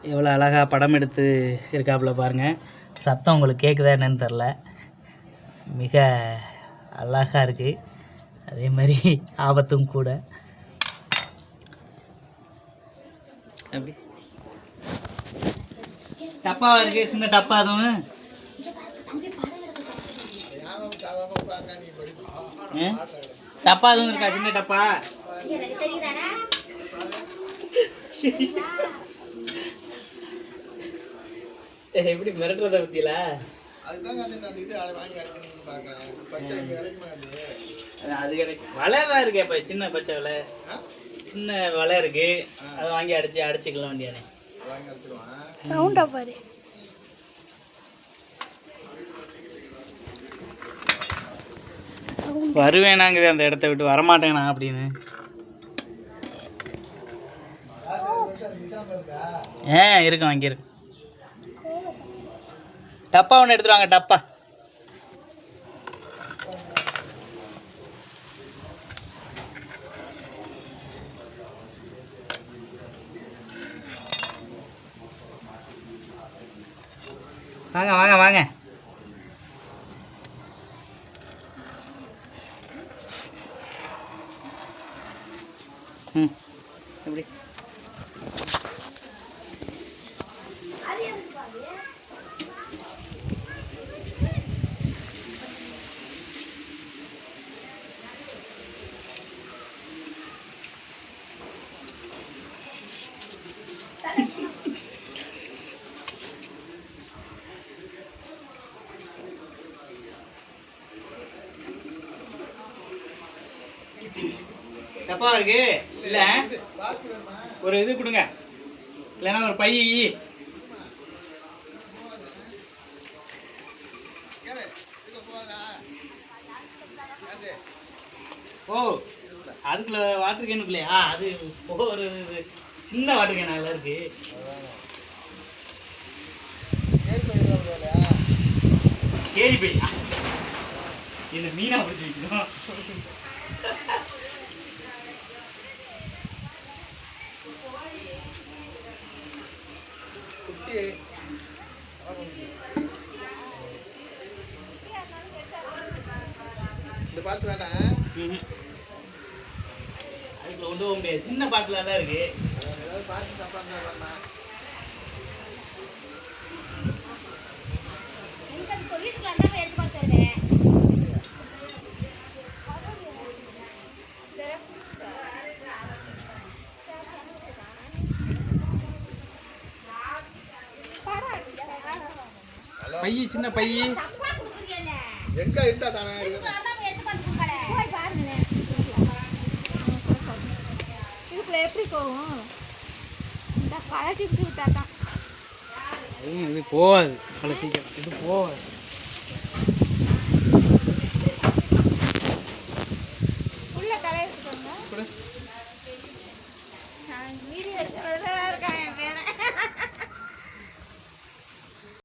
எவ்வளோ அழகாக படம் எடுத்து இருக்காப்புல பாருங்கள். சத்தம் உங்களுக்கு கேட்குதா என்னன்னு தெரில, மிக அழகாக இருக்குது. அதே மாதிரி ஆபத்தும் கூட. அப்படி டப்பாவாக இருக்குது, சின்ன டப்பா. அதுவும் டப்பா அதுவும் இருக்கா, சின்ன டப்பா. எப்படி மிரட்டுறத பத்தியில அது கிடைக்கும். வலை தான் இருக்கு. இப்போ சின்ன பச்சை வலை, சின்ன வலை இருக்கு. அதை வாங்கி அடிச்சுக்கலாம் வேண்டியானே. சவுண்டா பாரு. வருவேனாங்குது அந்த இடத்த விட்டு, வரமாட்டேனா அப்படின்னு. இருக்கும் அங்கே இருக்கு. டப்பா ஒன்று எடுத்துருவாங்க. டப்பா வாங்க வாங்க வாங்க. எப்படி தப்பா இருக்கு இல்ல, ஒரு இது கொடுங்க, இல்லைன்னா ஒரு பை. ஓ, அதுக்குள்ள வாட்டர் கேனுக்குள்ளையா? அது ஒரு சின்ன வாட்டர் கேன் அதில் இருக்கு. கேரி பையா? இது மீனா பிடிச்சி வைக்கணும். அதுக்குள்ள கொண்டு போக முடியாது, சின்ன பாட்டில் எல்லாம் இருக்கு. பைய, சின்ன பைய எங்க இருந்தா தானே இதுக்குள்ள எப்படி போகும்? இந்த கலட்டி விட்டாதான் இது போகாது. அவ்வளோ சீக்கிரம் இது போகாது. உள்ள கலை எடுத்துக்கோங்க. வீடியோ எடுக்கிறதுல